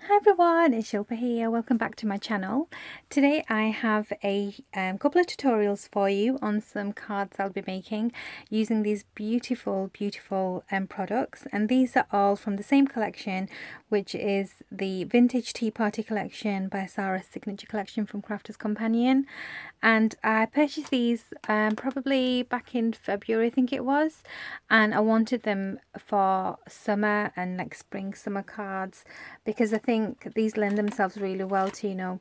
Hi everyone, it's Shilpa here. Welcome back to my channel. Today I have a couple of tutorials for you on some cards I'll be making using these beautiful products, and these are all from the same collection, which is the Vintage Tea Party collection by Sara's signature collection from Crafters Companion. And I purchased these probably back in February, I think it was, and I wanted them for summer and like spring summer cards because I think these lend themselves really well to,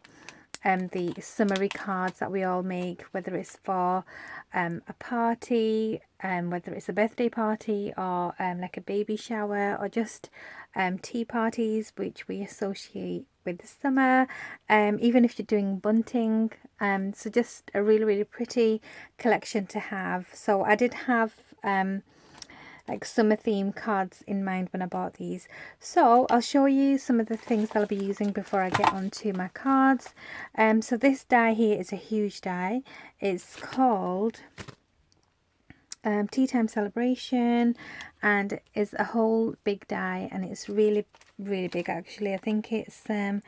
the summery cards that we all make, whether it's for a party, whether it's a birthday party or like a baby shower, or just tea parties which we associate with the summer, even if you're doing bunting. So just a really pretty collection to have. So I did have like summer theme cards in mind when I bought these. So I'll show you some of the things that I'll be using before I get onto my cards. So this die here is a huge die. It's called Tea Time Celebration, and it's a whole big die, and it's really big actually. I think it's the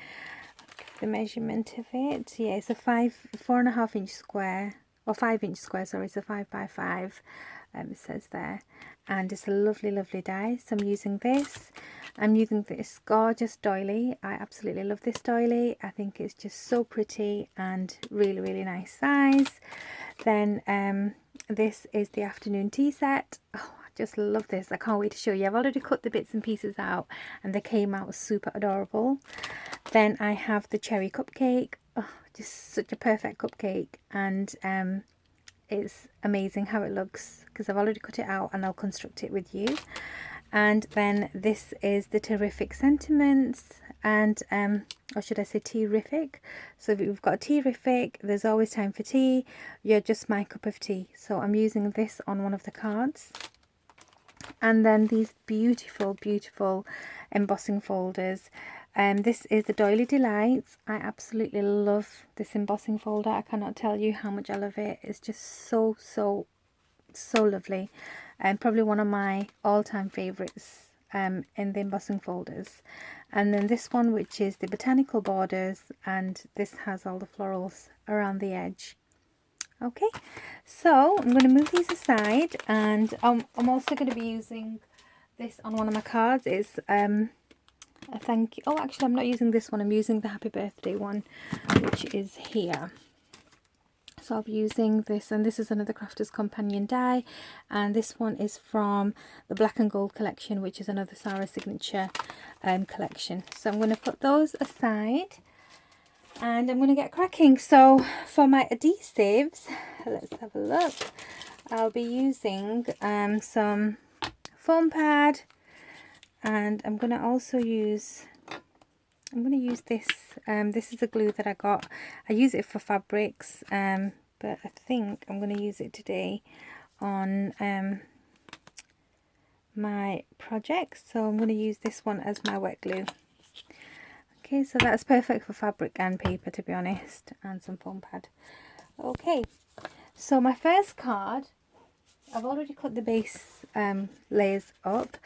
measurement of it. Yeah, it's a 4.5 inch square, or 5 inch square, sorry. It's a 5 by 5, it says there, and it's a lovely die. So I'm using this. I'm using this gorgeous doily. I absolutely love this doily. I think it's just so pretty and really nice size. Then this is the afternoon tea set. Oh, I just love this. I can't wait to show you. I've already cut the bits and pieces out and they came out super adorable. Then I have the cherry cupcake. Oh, just such a perfect cupcake, and it's amazing how it looks because I've already cut it out and I'll construct it with you. And then this is the terrific sentiments, and or should I say terrific. So we've got a terrific, there's always time for tea, you're just my cup of tea. So I'm using this on one of the cards. And then these beautiful embossing folders. This is the Doily Delights. I absolutely love this embossing folder. I cannot tell you how much I love it. It's just so lovely, and probably one of my all-time favorites in the embossing folders. And then this one, which is the botanical borders, and this has all the florals around the edge. Okay, so I'm going to move these aside, and I'm also going to be using this on one of my cards. It's a thank you. Oh, actually I'm not using this one, I'm using the happy birthday one, which is here. So I'll be using this, and this is another Crafter's Companion die, and this one is from the Black and Gold collection, which is another Sara signature collection. So I'm going to put those aside and I'm going to get cracking. So for my adhesives, let's have a look. I'll be using some foam pad, and I'm going to also use this. This is a glue that I got. I use it for fabrics, but I think I'm going to use it today on my project. So I'm going to use this one as my wet glue. Okay, so that's perfect for fabric and paper, to be honest, and some foam pad. Okay, so my first card, I've already cut the base layers up,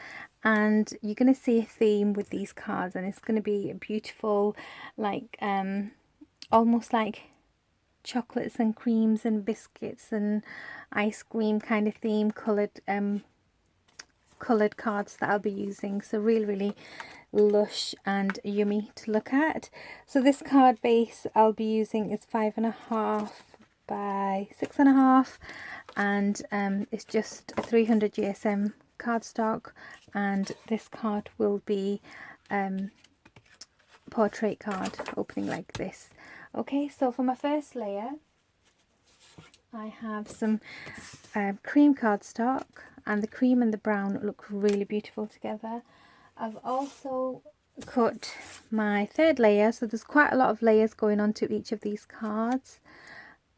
and you're going to see a theme with these cards, and it's going to be a beautiful, like almost like chocolates and creams and biscuits and ice cream kind of theme, coloured cards that I'll be using. So really lush and yummy to look at. So this card base I'll be using is 5.5 by 6.5, and it's just a 300 GSM cardstock, and this card will be portrait card opening like this. Okay, so for my first layer I have some cream cardstock, and the cream and the brown look really beautiful together. I've also cut my third layer, so there's quite a lot of layers going on to each of these cards.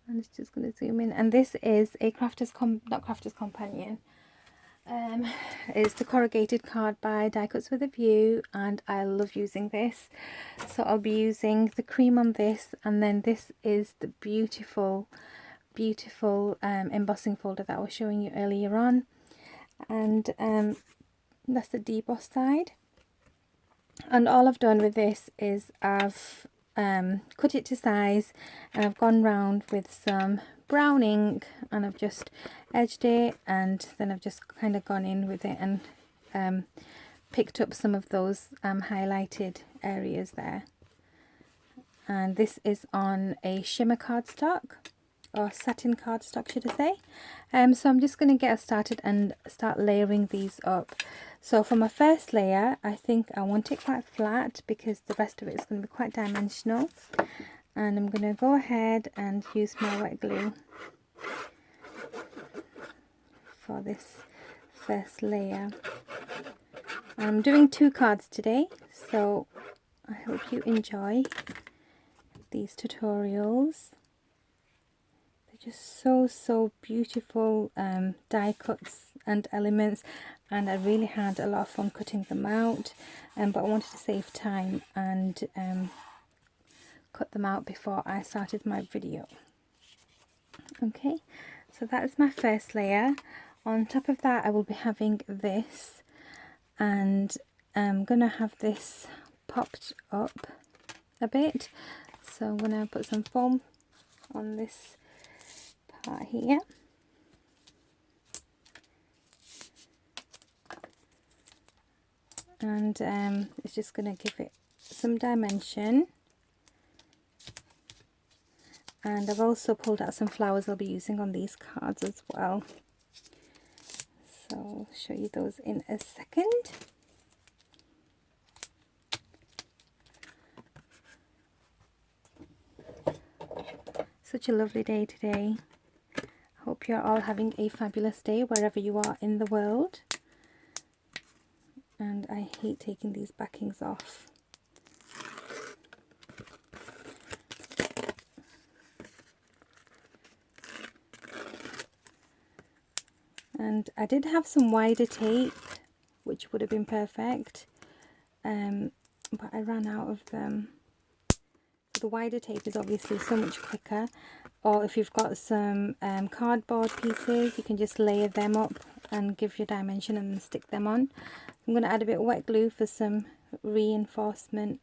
I'm just going to zoom in, and this is a not Crafter's Companion. It's the corrugated card by Die Cuts with a View, and I love using this. So I'll be using the cream on this, and then this is the beautiful embossing folder that I was showing you earlier on, and that's the deboss side. And all I've done with this is I've cut it to size, and I've gone round with some brown ink and I've just edged it, and then I've just kind of gone in with it and picked up some of those highlighted areas there. And this is on a shimmer cardstock, or satin cardstock should I say. So I'm just going to get us started and start layering these up. So for my first layer, I think I want it quite flat because the rest of it is going to be quite dimensional. And I'm going to go ahead and use my wet glue for this first layer. I'm doing 2 cards today, so I hope you enjoy these tutorials. They're just so beautiful die cuts and elements, and I really had a lot of fun cutting them out, but I wanted to save time and cut them out before I started my video. Okay, so that's my first layer. On top of that I will be having this, and I'm gonna have this popped up a bit, so I'm gonna put some foam on this part here, and it's just gonna give it some dimension. And I've also pulled out some flowers I'll be using on these cards as well, so I'll show you those in a second. Such a lovely day today. Hope you're all having a fabulous day wherever you are in the world. And I hate taking these backings off. And I did have some wider tape, which would have been perfect, but I ran out of them. So the wider tape is obviously so much quicker, or if you've got some cardboard pieces, you can just layer them up and give your dimension and then stick them on. I'm going to add a bit of wet glue for some reinforcement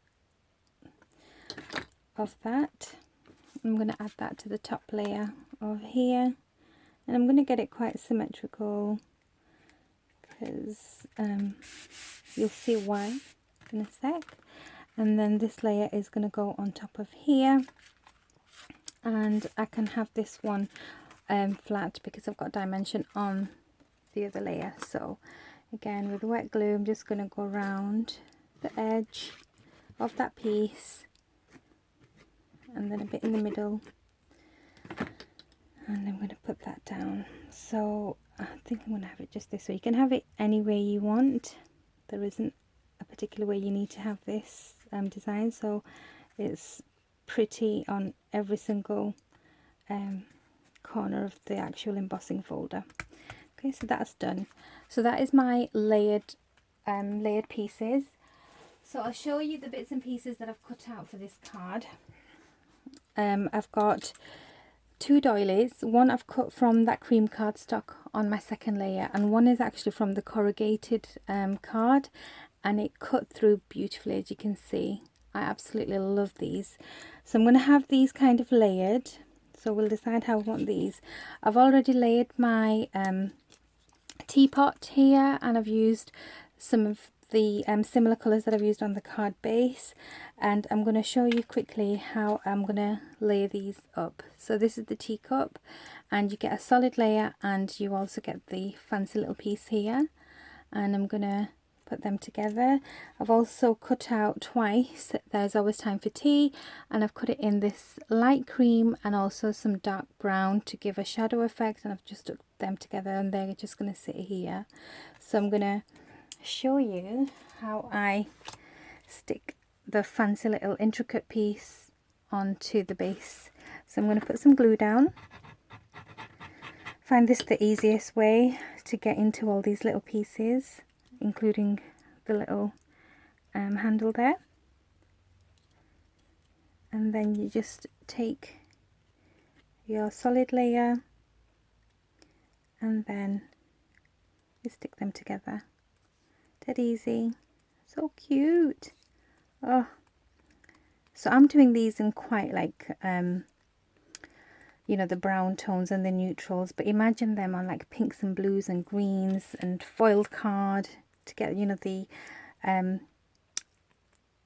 of that. I'm going to add that to the top layer over here. And I'm going to get it quite symmetrical because you'll see why in a sec. And then this layer is going to go on top of here. And I can have this one flat because I've got dimension on the other layer. So again, with wet glue, I'm just going to go around the edge of that piece. And then a bit in the middle. And I'm going to put that down. So I think I'm going to have it just this way. You can have it any way you want. There isn't a particular way you need to have this design. So it's pretty on every single corner of the actual embossing folder. Okay, so that's done. So that is my layered pieces. So I'll show you the bits and pieces that I've cut out for this card. I've got 2 doilies. One I've cut from that cream cardstock on my second layer, and one is actually from the corrugated card, and it cut through beautifully, as you can see. I absolutely love these. So I'm going to have these kind of layered, so we'll decide how we want these. I've already layered my teapot here, and I've used some of the similar colours that I've used on the card base, and I'm going to show you quickly how I'm going to layer these up. So this is the teacup, and you get a solid layer, and you also get the fancy little piece here, and I'm going to put them together. I've also cut out twice There's Always Time for Tea, and I've cut it in this light cream and also some dark brown to give a shadow effect, and I've just stuck them together, and they're just going to sit here. So I'm going to show you how I stick the fancy little intricate piece onto the base. So I'm going to put some glue down. Find this the easiest way to get into all these little pieces, including the little handle there. And then you just take your solid layer and then you stick them together. Dead easy. So cute. Oh, so I'm doing these in quite like you know, the brown tones and the neutrals, but imagine them on like pinks and blues and greens and foiled card to get, you know, the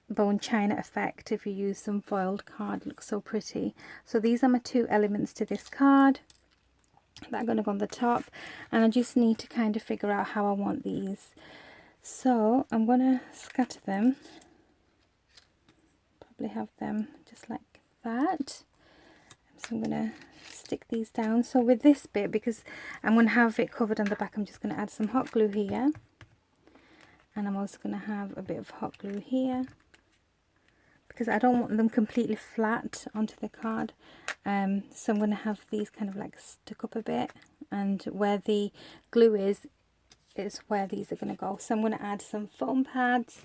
bone china effect. If you use some foiled card, it looks so pretty. So these are my two elements to this card that are going to go on the top, and I just need to kind of figure out how I want these. So I'm going to scatter them, probably have them just like that. So I'm going to stick these down. So with this bit, because I'm going to have it covered on the back, I'm just going to add some hot glue here, and I'm also going to have a bit of hot glue here, because I don't want them completely flat onto the card. So I'm going to have these kind of like stuck up a bit, and where the glue is where these are going to go. So I'm going to add some foam pads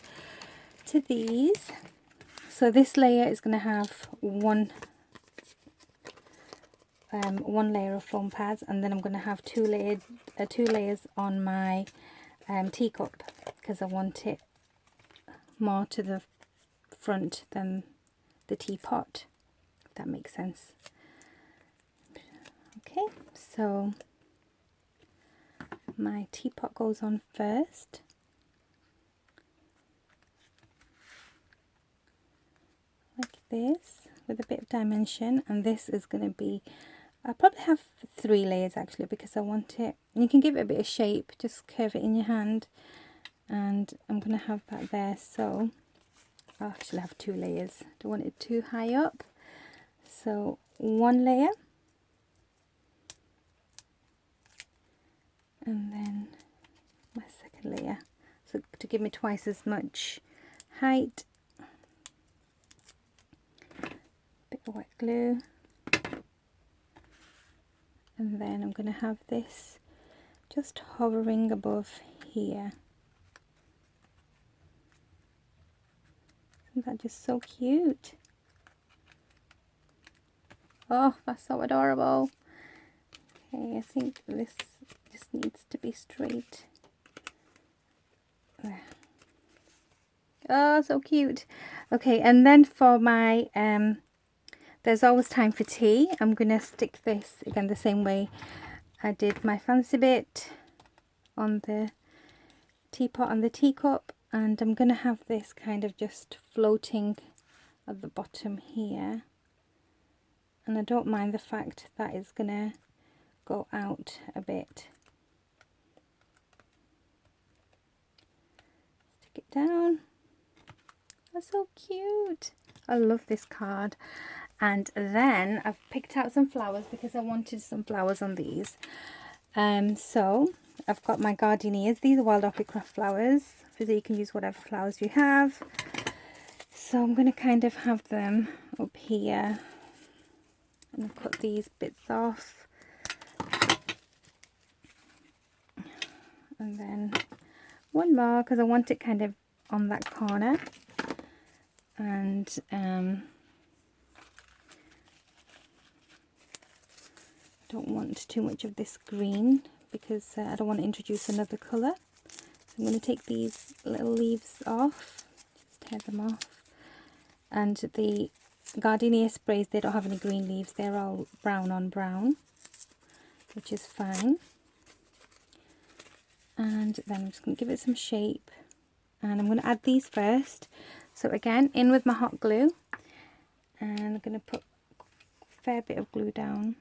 to these. So this layer is going to have one layer of foam pads, and then I'm going to have two layers on my teacup, because I want it more to the front than the teapot, if that makes sense. Okay, so my teapot goes on first. Like this, with a bit of dimension, and this is going to be, I'll probably have 3 layers actually, because I want it, and you can give it a bit of shape, just curve it in your hand, and I'm going to have that there. So I'll actually have 2 layers, don't want it too high up. So 1 layer, and then my second layer, so to give me twice as much height. Bit of wet glue, and then I'm going to have this just hovering above here. Isn't that just so cute? Oh, that's so adorable. Okay, I think this just needs to be straight. There. Oh, so cute. Okay, and then for my There's Always Time for Tea, I'm going to stick this again the same way I did my fancy bit on the teapot and the teacup, and I'm going to have this kind of just floating at the bottom here, and I don't mind the fact that it's going to go out a bit. Stick it down. That's so cute. I love this card. And then I've picked out some flowers because I wanted some flowers on these. So I've got my gardenias. These are Wild Orchid Craft flowers, so you can use whatever flowers you have. So I'm going to kind of have them up here, and I'll cut these bits off, and then one more because I want it kind of on that corner. And don't want too much of this green because I don't want to introduce another colour. So I'm going to take these little leaves off, just tear them off. And the gardenia sprays, they don't have any green leaves, they're all brown on brown, which is fine. And then I'm just going to give it some shape, and I'm going to add these first. So again, in with my hot glue, and I'm going to put a fair bit of glue down.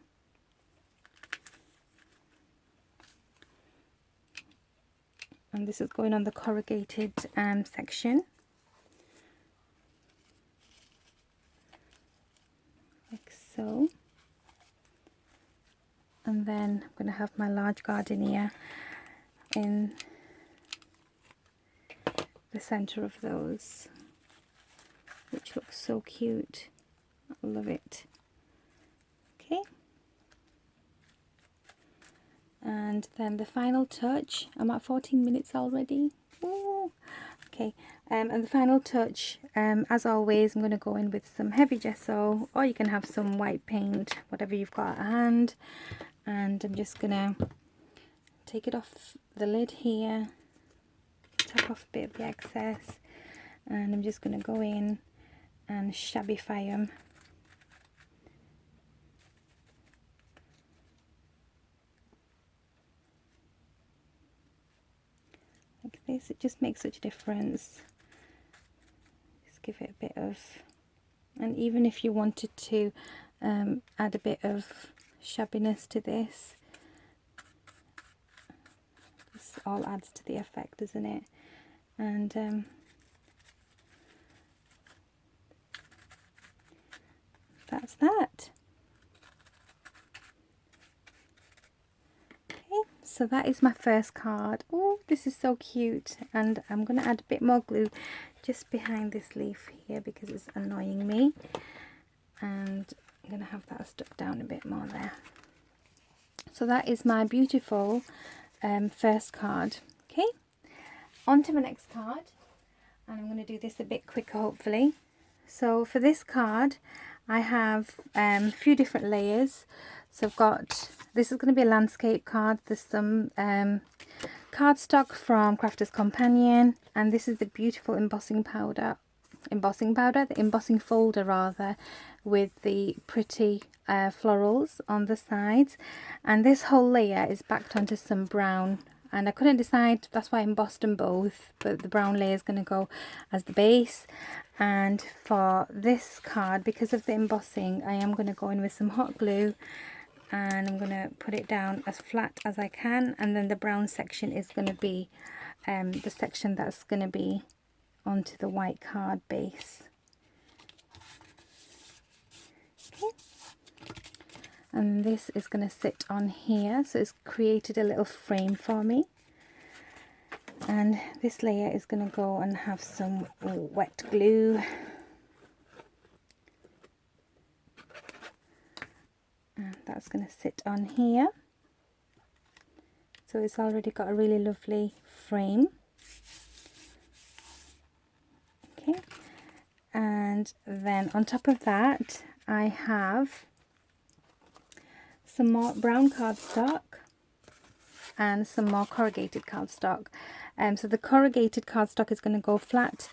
And this is going on the corrugated section, like so. And then I'm going to have my large gardenia in the center of those, which looks so cute. I love it. Okay. And then the final touch, I'm at 14 minutes already. Ooh. Okay, and the final touch, as always, I'm going to go in with some heavy gesso, or you can have some white paint, whatever you've got at hand. And I'm just going to take it off the lid here, tap off a bit of the excess, and I'm just going to go in and shabbyfy them. Like this, it just makes such a difference. Just give it a bit of, and even if you wanted to add a bit of shabbiness to this all adds to the effect, doesn't it? And that's that. Okay, so that is my first card. Oh, this is so cute, and I'm going to add a bit more glue just behind this leaf here because it's annoying me, and I'm going to have that stuck down a bit more there. So that is my beautiful first card. Okay, on to my next card, and I'm going to do this a bit quicker hopefully. So for this card I have a few different layers. So I've got, this is going to be a landscape card. There's some cardstock from Crafter's Companion, and this is the beautiful embossing folder rather, with the pretty florals on the sides, and this whole layer is backed onto some brown, and I couldn't decide, that's why I embossed them both, but the brown layer is going to go as the base. And for this card, because of the embossing, I am going to go in with some hot glue, and I'm going to put it down as flat as I can, and then the brown section is going to be the section that's going to be onto the white card base. Okay, and this is going to sit on here, so it's created a little frame for me, and this layer is going to go and have some wet glue, and that's going to sit on here. So it's already got a really lovely frame. Okay, and then on top of that I have some more brown cardstock and some more corrugated cardstock. So the corrugated cardstock is going to go flat,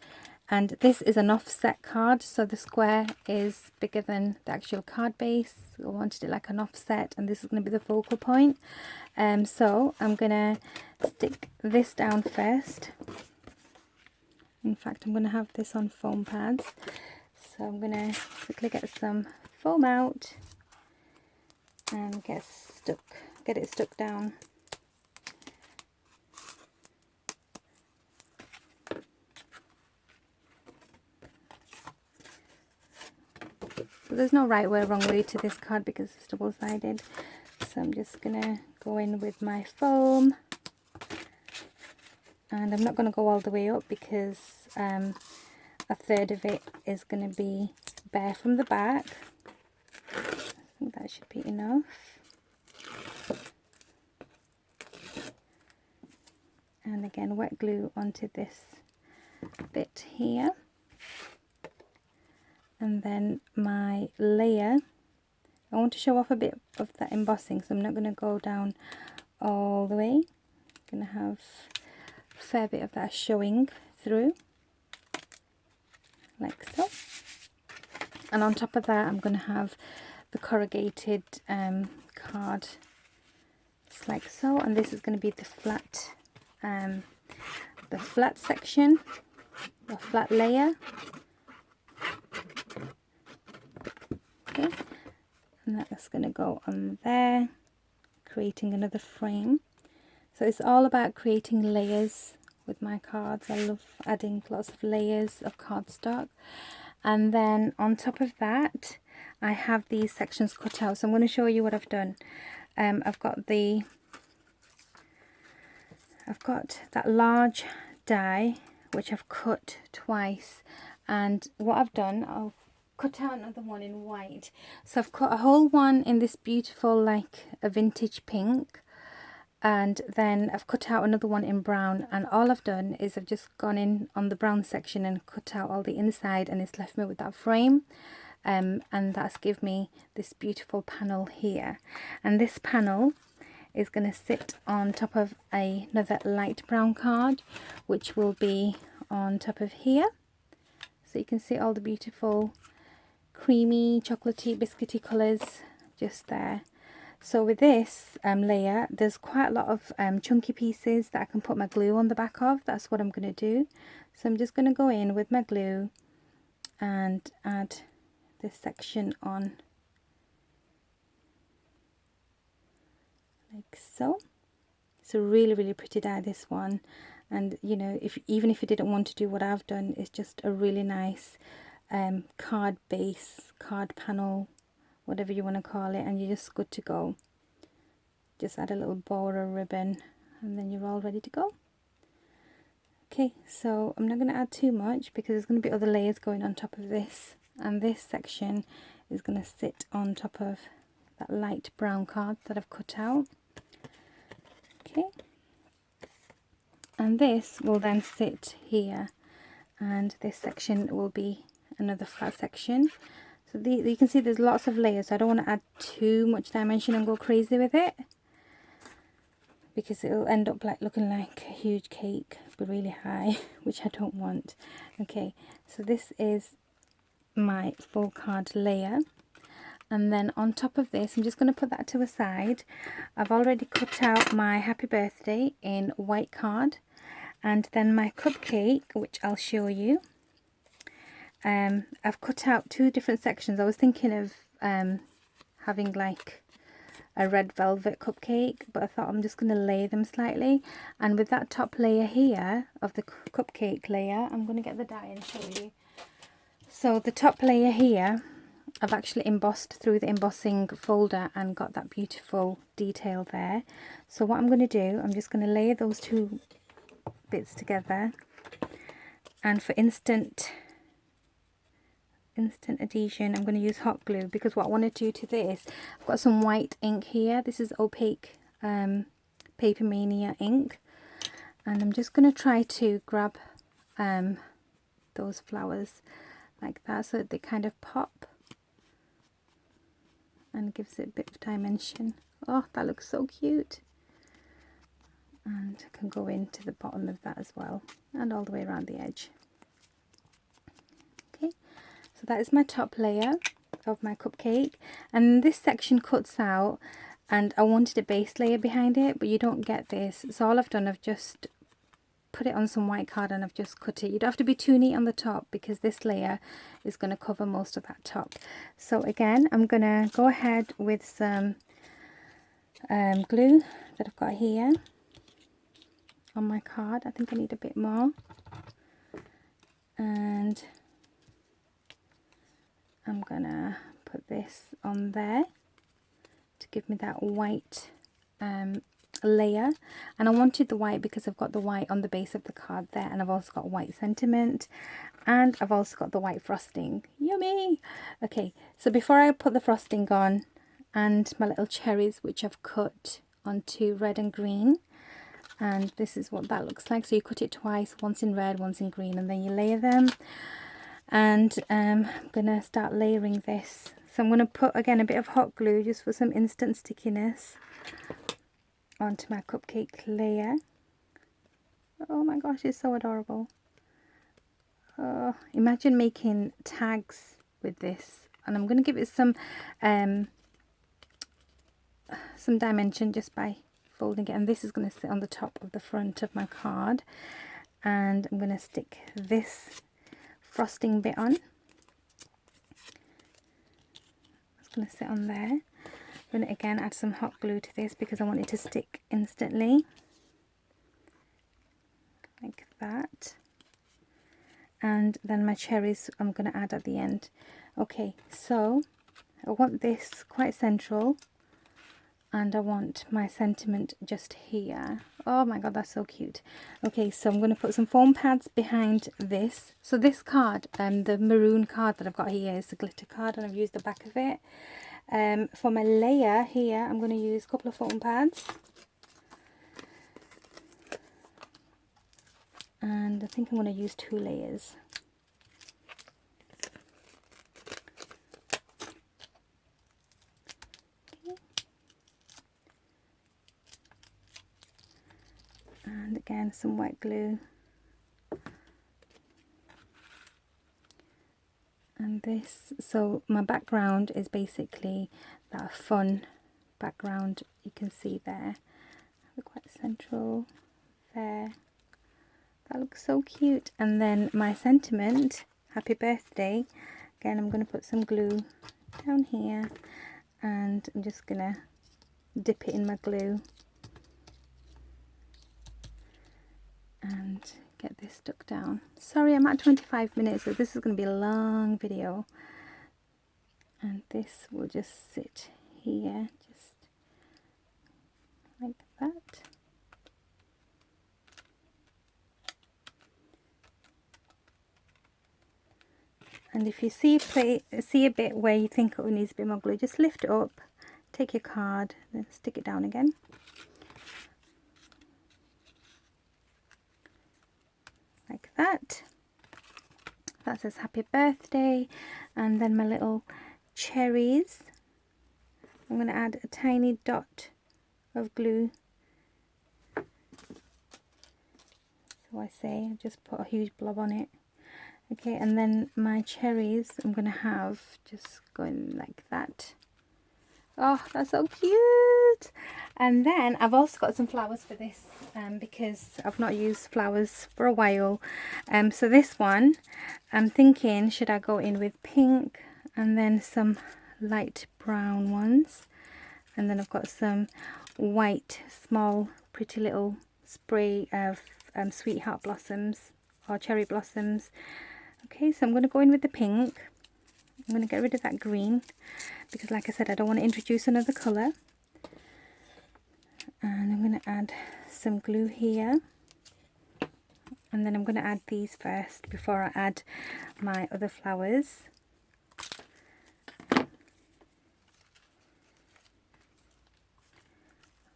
and this is an offset card, so the square is bigger than the actual card base. I wanted it like an offset, and this is going to be the focal point. So I'm going to stick this down first. In fact, I'm going to have this on foam pads, so I'm going to quickly get some foam out and get it stuck down. So there's no right way or wrong way to this card because it's double-sided. So I'm just going to go in with my foam, and I'm not going to go all the way up because a third of it is going to be bare from the back. I think that should be enough. And again, wet glue onto this bit here. And then my layer, I want to show off a bit of that embossing, so I'm not going to go down all the way. I'm going to have a fair bit of that showing through, like so. And on top of that I'm going to have the corrugated card, just like so, and this is going to be the flat section, the flat layer. Okay, and that's going to go on there, creating another frame. So it's all about creating layers with my cards. I love adding lots of layers of cardstock. And then on top of that I have these sections cut out, so I'm going to show you what I've done. I've got that large die which I've cut twice, and what I've done, I'll cut out another one in white. So I've cut a whole one in this beautiful, like a vintage pink, and then I've cut out another one in brown, and all I've done is I've just gone in on the brown section and cut out all the inside, and it's left me with that frame, and that's give me this beautiful panel here. And this panel is going to sit on top of another light brown card, which will be on top of here. So you can see all the beautiful creamy, chocolatey, biscuity colours just there. So with this layer, there's quite a lot of chunky pieces that I can put my glue on the back of. That's what I'm going to do. So I'm just going to go in with my glue and add this section on like so. It's a really, really pretty dye, this one. And you know, even if you didn't want to do what I've done, it's just a really nice card base, card panel, whatever you want to call it, and you're just good to go. Just add a little bow or a ribbon and then you're all ready to go. Okay, so I'm not going to add too much because there's going to be other layers going on top of this, and this section is going to sit on top of that light brown card that I've cut out. Okay, and this will then sit here, and this section will be another flat section. So you can see there's lots of layers, so I don't want to add too much dimension and go crazy with it, because it'll end up like looking like a huge cake but really high, which I don't want. Okay, so this is my full card layer, and then on top of this I'm just going to put that to a side. I've already cut out my happy birthday in white card, and then my cupcake, which I'll show you. I've cut out two different sections. I was thinking of having like a red velvet cupcake, but I thought I'm just going to lay them slightly, and with that top layer here of the cupcake layer, I'm going to get the die and show you. So the top layer here, I've actually embossed through the embossing folder and got that beautiful detail there. So what I'm going to do, I'm just going to lay those two bits together, and for instant adhesion I'm going to use hot glue, because what I want to do to this, I've got some white ink here. This is opaque Paper Mania ink, and I'm just going to try to grab those flowers like that so that they kind of pop and gives it a bit of dimension. Oh, that looks so cute. And I can go into the bottom of that as well, and all the way around the edge. Okay, so that is my top layer of my cupcake, and this section cuts out, and I wanted a base layer behind it, but you don't get this. So all I've done, I've just put it on some white card and I've just cut it. You don't have to be too neat on the top, because this layer is going to cover most of that top. So again, I'm going to go ahead with some glue that I've got here on my card. I think I need a bit more, and I'm gonna put this on there to give me that white layer. And I wanted the white because I've got the white on the base of the card there, and I've also got white sentiment, and I've also got the white frosting. Yummy! Okay, so before I put the frosting on, and my little cherries which I've cut onto red and green, and this is what that looks like. So you cut it twice, once in red, once in green, and then you layer them. And I'm gonna start layering this. So I'm gonna put again a bit of hot glue just for some instant stickiness onto my cupcake layer. Oh my gosh, it's so adorable. Oh, imagine making tags with this. And I'm gonna give it some dimension just by folding it, and this is going to sit on the top of the front of my card, and I'm going to stick this frosting bit on. It's going to sit on there. I'm going to again add some hot glue to this because I want it to stick instantly, like that. And then my cherries I'm going to add at the end. Okay, so I want this quite central, and I want my sentiment just here. Oh my god, that's so cute. Okay, so I'm going to put some foam pads behind this. So this card, the maroon card that I've got here, is a glitter card, and I've used the back of it. For my layer here, I'm going to use a couple of foam pads. And I think I'm going to use 2 layers. And again some white glue. And this, so my background is basically that fun background you can see there. They're quite central there. That looks so cute. And then my sentiment, happy birthday. Again, I'm going to put some glue down here, and I'm just going to dip it in my glue and get this stuck down. Sorry, I'm at 25 minutes, so this is going to be a long video. And this will just sit here, just like that. And if you see a bit where you think it needs a bit more glue, just lift it up, take your card, then stick it down again. Like that. That says happy birthday. And then my little cherries. I'm going to add a tiny dot of glue. So I say, I just put a huge blob on it. Okay, and then my cherries, I'm going to have just going like that. Oh, that's so cute. And then I've also got some flowers for this, because I've not used flowers for a while. So this one, I'm thinking, should I go in with pink and then some light brown ones? And then I've got some white, small, pretty little spray of sweetheart blossoms or cherry blossoms. Okay, so I'm going to go in with the pink. I'm going to get rid of that green because, like I said, I don't want to introduce another colour. And I'm going to add some glue here. And then I'm going to add these first before I add my other flowers.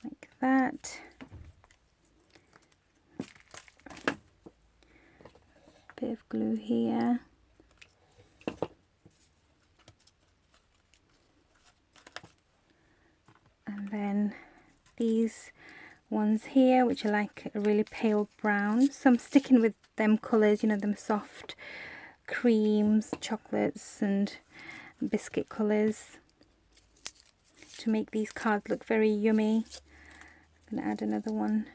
Like that. Bit of glue here. And then these ones here, which are like a really pale brown. So I'm sticking with them colours, you know, them soft creams, chocolates and biscuit colours to make these cards look very yummy. I'm going to add another one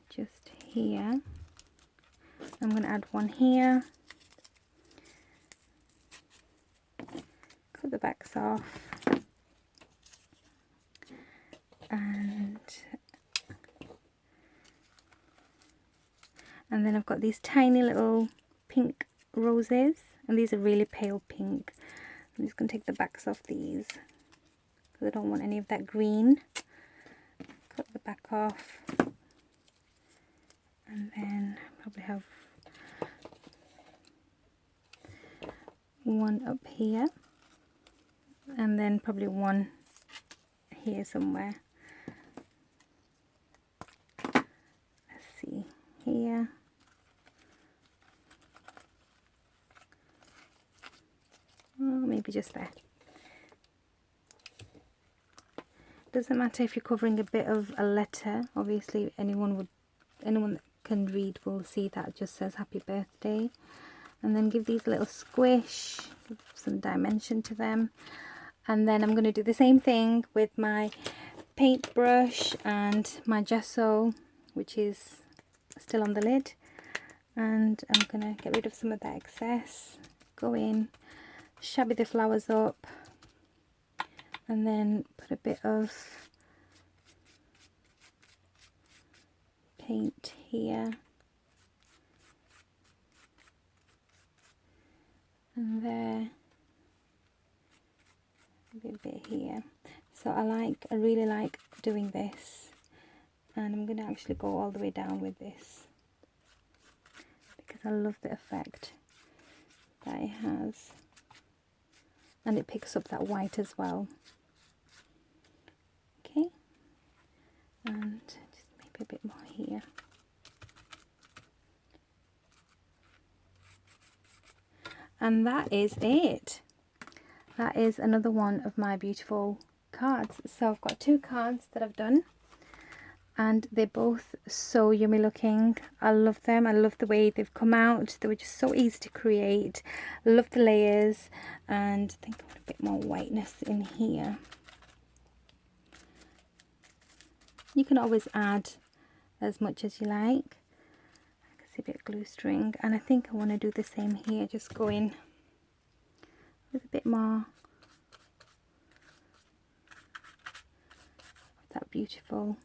just here. I'm going to add one here. Cut the backs off. And then I've got these tiny little pink roses, and these are really pale pink. I'm just going to take the backs off these because I don't want any of that green. Cut the back off, and then probably have one up here, and then probably one here somewhere. Let's see, here. Maybe just there. Doesn't matter if you're covering a bit of a letter. Obviously, anyone that can read will see that it just says happy birthday. And then give these a little squish, give some dimension to them. And then I'm going to do the same thing with my paintbrush and my gesso, which is still on the lid. And I'm going to get rid of some of that excess. Go in, shabby the flowers up, and then put a bit of paint here and there, a bit here. So I really like doing this, and I'm going to actually go all the way down with this because I love the effect that it has, and it picks up that white as well. Okay, and just maybe a bit more here. And that is it. That is another one of my beautiful cards. So I've got two cards that I've done. and they're both so yummy looking. I love them. I love the way they've come out. They were just so easy to create. I love the layers, and I think I want a bit more whiteness in here. You can always add as much as you like. I can see a bit of glue string, and I think I want to do the same here, just go in with a bit more of that beautiful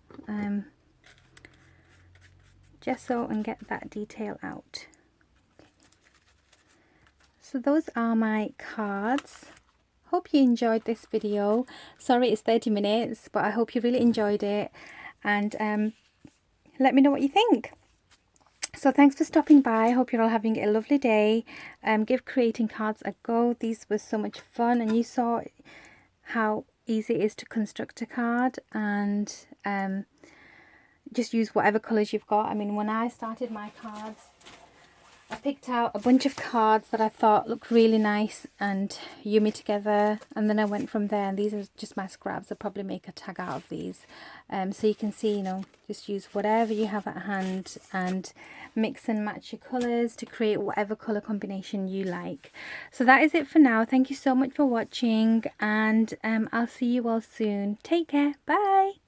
gesso and get that detail out. Okay. So those are my cards. Hope you enjoyed this video. Sorry it's 30 minutes, but I hope you really enjoyed it, and let me know what you think. So thanks for stopping by. I hope you're all having a lovely day. Give creating cards a go. These were so much fun, and you saw how easy it is to construct a card, and just use whatever colours you've got. I mean, when I started my cards, I picked out a bunch of cards that I thought looked really nice and yummy together, and then I went from there, and these are just my scraps. I'll probably make a tag out of these. So you can see, you know, just use whatever you have at hand and mix and match your colours to create whatever colour combination you like. So that is it for now. Thank you so much for watching, and I'll see you all soon. Take care. Bye.